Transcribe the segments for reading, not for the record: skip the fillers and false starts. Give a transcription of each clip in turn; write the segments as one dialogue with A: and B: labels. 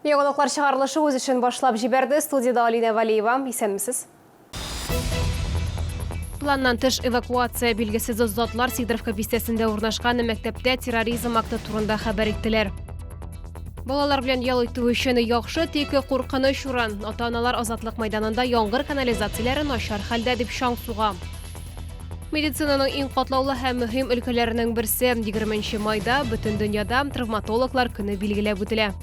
A: Яңалыклар чыгарылышы үз эшен башлап җибәрде. Студияда Алина Валиева. Исәнмесез? Планнан тыш эвакуация билгесез затлар Сидоровка бистәсендә урнашкан мәктәптә терроризм акты турында хәбәр иттеләр. Балалар белән ял итү өчен яхшы, тик куркыныч урын. Ата-аналар Азатлык мәйданында яңгыр канализацияләре начар хәлдә дип шаң суга. Медицинаның иң катлаулы һәм мөһим өлкәләренең берсе 20 майда бөтен дөньяда травматологлар көне билгеләп үтелә.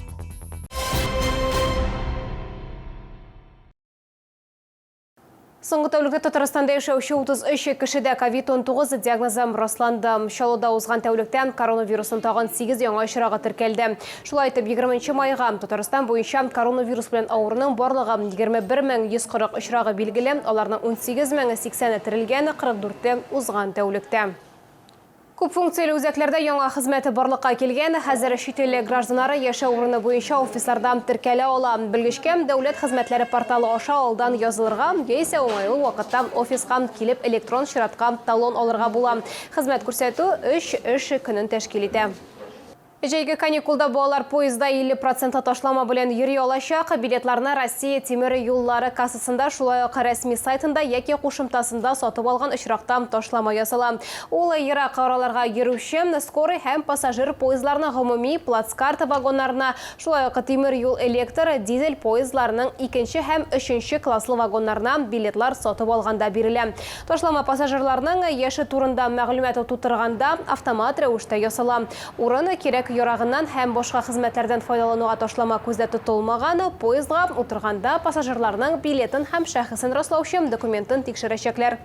A: Соңгы тәүлектә Татарстанда яшәүче 33 кешедә COVID-19 диагнозы расланды. Чаллыда узган тәүлектә коронавирусын тагын 8 яңа очрагы теркәлде. Шулай итеп 20 майга Татарстан буенча коронавирус белән авыруның барлыгы 21140 очрагы билгеле, аларның 18080 терелгән, 44 узган тәүлектә. Күп функцияле үзәкләрдә яңа хезмәте барлыкка килгән, хәзер чит ил гражданнары яшәү урыны буенча офисларда теркәлә ала. Белгечкә, дәүләт хезмәтләре порталы аша алдан язылырга, яисә уңайлы вакытта офиска килеп электрон чиратка талон алырга була. Хезмәт күрсәтү 3 эш көнен тәшкил итә. Җәйге каникулда балалар поезда 50% ташлама белән йөри алачак. Билетларны Россия тимер юллары кассасында, шулай ук рәсми сайтында яки кушымтасында сатып алган очракта ташлама ясала. Ул ерак араларга йөрүче, скорый һәм пассажир поездларының гомуми плацкарт вагоннарына, шулай ук тимер юл электр, дизель поездларының 2 һәм 3 класслы вагоннарына билетлар сатып алганда бирелә. Ташлама пассажирларның яшы турында мәгълүмат тутырганда автомат рәвештә ясала. Урын кирәк ярагыннан һәм башка хезмәтләрдән файдалануга ташлама күздә тотылмаган, поездга утырганда пассажирларның билетын һәм шәхесен раслаучы документын тикшерәчәкләр.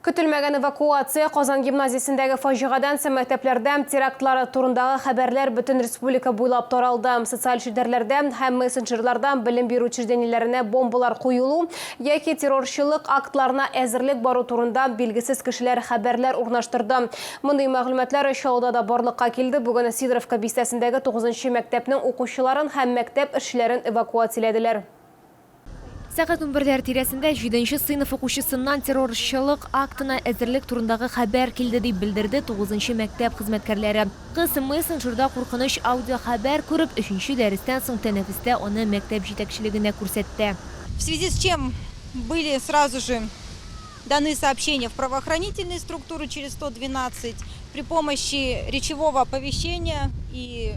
A: Көтелмәгән эвакуация Казан гимназиясендәге фаҗигадан мәктәпләрдә терактлары турындагы хәбәрләр бөтен республика буйлап таралды. Социаль шидәрләрдә һәм мессенджерлардан белем бирү учреждениеләренә бомбалар куелу яки террорчылык актларына әзерлек бару турында билгесез кешеләр хәбәрләр урнаштырды. Мондый мәгълүматлар Чаллыда да барлыкка килде. Бүген Сидоровка бистәсендәге 9 мәктәпнең укучыларын һәм мәктәп эшчеләрен эвакуацияләделәр.
B: Сәгать 11 тирәсендә 7 сыйныф укучысыннан террорчылык актына әзерлек турындагы хәбәр килде дип белдерде 9 мәктәп хезмәткәрләре. Кыз мессенджерда куркыныч аудио хәбәр күреп, 3 дәрестән соң тәнәфестә аны мәктәп җитәкчелегенә күрсәтте.
C: В связи с чем были сразу же даны сообщения в правоохранительные структуры через 112 при помощи речевого оповещения и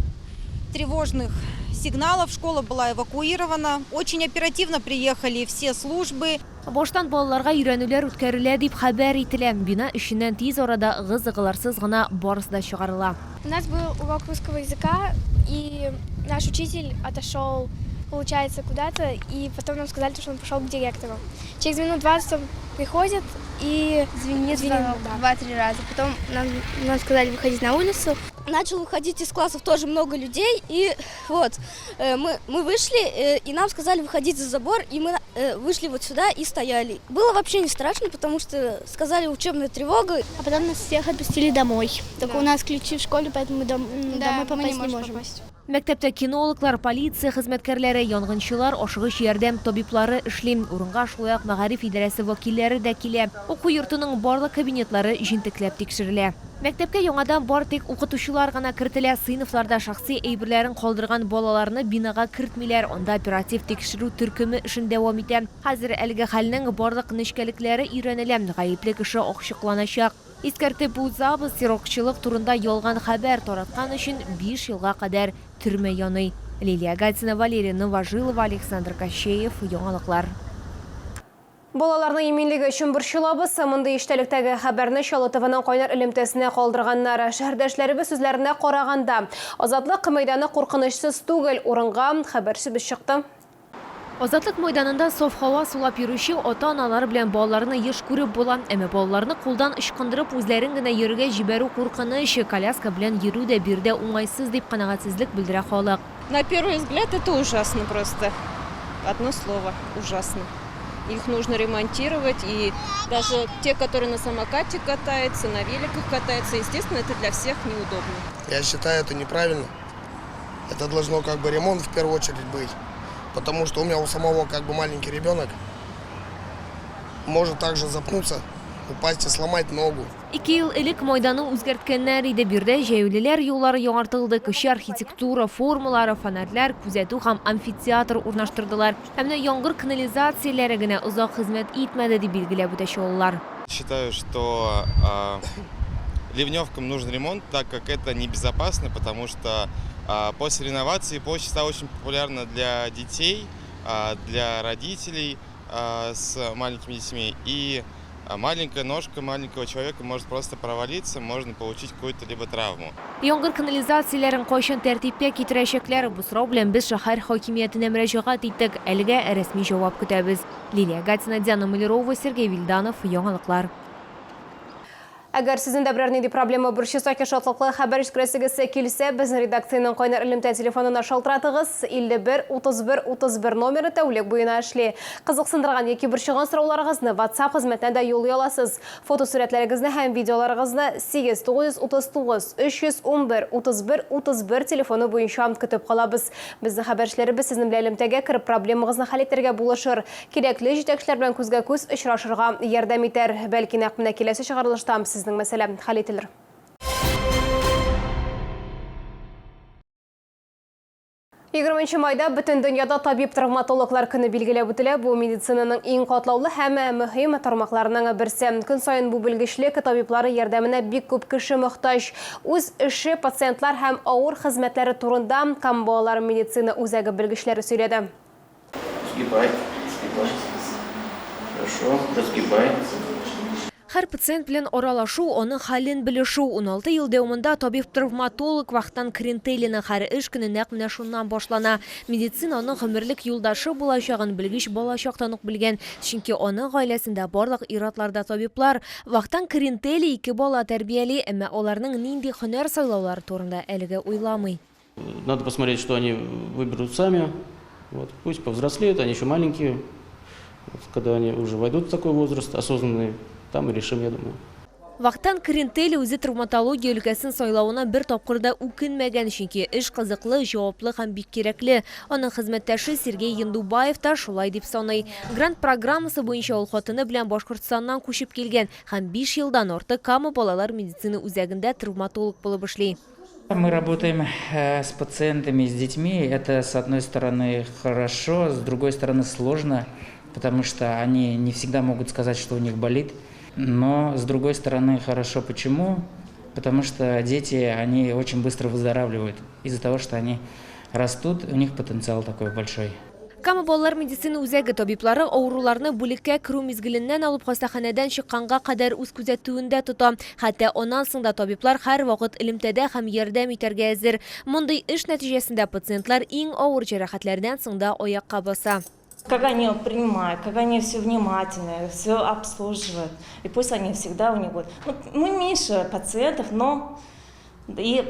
C: тревожных сигналов. Школа была эвакуирована. Очень оперативно приехали все службы.
B: Баштан балаларга өйрәнүләр үткәрелә дип хәбәр ителә. Бина эшеннән тиз арада гызыгыларсыз гына барысы да чыгарыла.
D: У нас был урок русского языка, и наш учитель отошел, получается, куда-то, и потом нам сказали, что он пошел к директору. Через минут 20 он приходит и звенит 2-3 раза. Потом нам сказали выходить на улицу.
E: Начал выходить из классов тоже много людей, и вот мы вышли, и нам сказали выходить за забор, и мы вышли вот сюда и стояли. Было вообще не страшно, потому что сказали учебная тревога.
D: А потом нас всех отпустили домой. Только у нас ключи в школе, поэтому мы домой попасть не можем.
B: Мәктәптә кинологлар, полиция хезмәткәрләре, янгынчылар, ашыгыч ярдәм табиблары эшли. Урынга шулай ук мәгариф идарәсе вәкилләре дә килә. Уку йортының барлык кабинетлары җентекләп тикшерелә. Мәктәпкә яңадан бар тик укытучылар гына кертелә. Сыйныфларда шәхси әйберләрен калдырган балаларны бинага кертмиләр. Анда оператив тикшерү төркеме эшен дәвам итә. Хәзер әлеге хәлнең барлык нечкәлекләре өйрәнелә. Гаепле кеше ачыкланачак. Искәртеп узабыз, террорчылык турында ялган хәбәр тараткан өчен 5 елга кадәр төрмә яный. Лилия Гайцина, Валерия Новожилова, Александр Кощеев, яңалыклар.
A: Балаларның иминлеге өчен борчылабыз. Мондай иштәлектәге хәбәрне Чаллы ТВ-ның кайнар элемтәсенә калдырганнар. Шәһәрдәшләребез сүзләренә караганда, Азатлык мәйданы куркынычсыз түгел, урынга хәбәрчебез чыкты.
B: Азатлык мәйданында саф һава сулап йөрүче ата-аналар белән балаларны еш күреп була. Әмма балаларны кулдан ычкындырып үзләрен генә йөрергә җибәрү куркыныч, коляска белән йөрү дә бирдә уңайсыз дип канагатьсезлек белдерә халык.
F: На первый взгляд это ужасно просто. Одно слово – ужасно. Их нужно ремонтировать, и даже те, которые на самокате катаются, на великах катаются, естественно, это для всех неудобно.
G: Я считаю, это неправильно. Это должно ремонт в первую очередь быть. Потому что у меня у самого маленький ребенок может также запнуться упасть и сломать ногу.
B: 2 ел элек майданы үзгәрткәннәр иде, бирдә җәяүлеләр юллары яңартылды, кече архитектура формалары, фонарьлар, күзәтү һәм амфитеатр урнаштырдылар. Һәм яңгыр канализацияләре генә озак хезмәт итмәде дип билгеләп үтәчәләр.
H: Считаю, что ливневкам нужен ремонт, так как это небезопасно, потому что после реновации площадь стала очень популярна для детей, для родителей с маленькими детьми. И маленькая ножка маленького человека может просто провалиться, можно получить какую-то либо травму.
B: Яңгыр канализацияләрен кайчан тәртипкә китерәчәкләр, бу сорау белән без шәһәр хакимиятенә мөрәҗәгать иттек. Әлегә рәсми җавап көтәбез. Лилия Гатина, Диана Малярова, Сергей Вильданов, Яңалыклар.
A: Әгәр сезнең дә берәр нинди проблема борчыса, шатлыклы хәбәр җиткерәсегез килсә, безнең редакциянең кайнар элемтә телефонына шалтыратыгыз. 51-31-31 номеры тәүлек буена эшли. Кызыксындырган яки борчыган сорауларыгызны WhatsApp хезмәтенә дә юллый аласыз. Фотосурәтләрегезне һәм видеоларыгызны 8939-311-31-31 телефоны буенча көтеп калабыз. Безнең хәбәрчеләребез сезнең белән элемтәгә кереп проблемагызны хәл итәргә булышыр. Кирәкле җитәкчеләр белән күзгә-күз очрашырга ярдәм итәр. Бәлки нәкъ менә киләсе чыгарылышта сезнең мәсьәлә хәл ителер. 20 майда бөтен дөньяда табиб-травматологлар көне билгеләп үтелә. Бу медицинаның иң катлаулы һәм мөһим тармакларының берсе. Көн саен бу белгечлек табиблары ярдәменә бик күп кеше мохтаҗ. Үз эше, пациентлар һәм авыр хезмәтләре турында Камбалар медицина үзәге белгечләре сөйләде.
I: Сгибай. Хорошо, разгибай.
B: Һәр пациент белән аралашу, аның хәлен белешү. 16 ел дәвамында табиб-травматолог Вахтан Кринтелина һәр эш көне нәкъ менә шуннан башлана. Медицинаның гомерлек юлдашы булачагын белгеч балачактан ук белгән. Чөнки аның гаиләсендә барлык иратларда табиблар. Вахтан Кринтели 2 бала тәрбияли, әмма аларның нинди һөнәр сайлаулары турында әлегә уйламый.
I: Надо посмотреть, что они выберут сами. Вот, пусть повзрослеют, они еще маленькие. Вот, когда они уже войдут в такой возраст осознанный, там и решим, я думаю.
B: Вахтан Кринтели үзе травматология өлкәсен сайлауына бер тапкырда үкенмәгән, чөнки эш кызыклы, җаваплы һәм бик кирәкле. Аның хезмәттәше Сергей Ендубаев та шулай дип саный. Грант программасы буенча ул хатыны белән Башкортстаннан күчеп килгән һәм 5 елдан артык Кама балалар медицина үзәгендә травматолог булып эшли.
J: Мы работаем с пациентами, с детьми. Это, с одной стороны, хорошо, с другой стороны, сложно, потому что они не всегда могут сказать, что у них болит. Но, с другой стороны, хорошо. Почему? Потому что дети, они очень быстро выздоравливают. Из-за того, что они растут, у них потенциал такой большой.
B: Кама балалар медицина үзәге табиблары авыруларны бүлеккә керү мизгеленнән алып хастаханәдән чыкканга кадәр үз күзәтүендә тота. Хәтта аннан соң да табиблар һәр вакыт элемтәдә һәм ярдәм итәргә әзер. Мондый эш нәтиҗәсендә пациентлар иң авыр җәрәхәтләрдән соң да аякка баса.
K: Как они принимают, как они все внимательны, все обслуживают. И пусть они всегда у них будут. Мы меньше пациентов, но и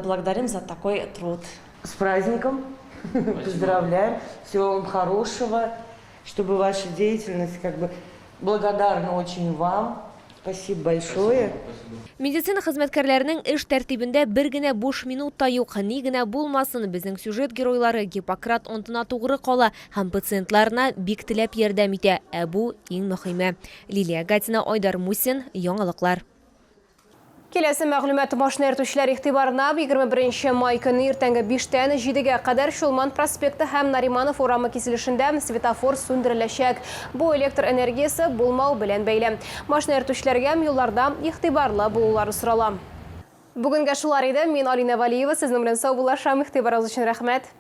K: благодарим за такой труд.
L: С праздником! Поздравляем! Всего вам хорошего, чтобы ваша деятельность, благодарна очень вам. Спасибо большое.
B: Медицина хезмәткәрләренең эш тәртибендә бер генә буш минут та юк. Ни генә булмасын, безнең сюжет геройлары Гиппократ антына тугры кала һәм пациентларына бик теләп ярдәм итә. Бу иң мөһиме. Лилия Гатина, Айдар Мусин, Яңалыклар.
A: Келесі мәгълүмат машина йөртүчеләр игътибарына 21 май көне иртәнге 5-тән 7-гә кадәр Шулман проспекты һәм Нариманов урамы киселешендә светофор сүндереләчәк. Бу электр энергиясе булмау белән бәйле. Машина йөртүчеләргә юлларда игътибарлы булулары сорала. Бүгенгә шулар иде. Мин Алина Валиева, сезнең белән сау булашам. Игътибарыгыз өчен рәхмәт.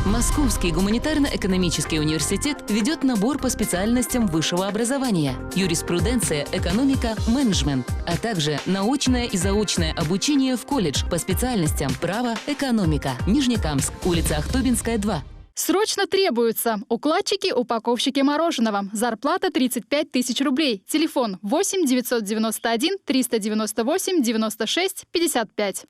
M: Московский гуманитарно-экономический университет ведет набор по специальностям высшего образования: юриспруденция, экономика, менеджмент, а также научное и заочное обучение в колледж по специальностям право, экономика. Нижнекамск, улица Ахтубинская, 2.
N: Срочно требуются укладчики-упаковщики мороженого. Зарплата 35 тысяч рублей. Телефон 8 991 398 96 55.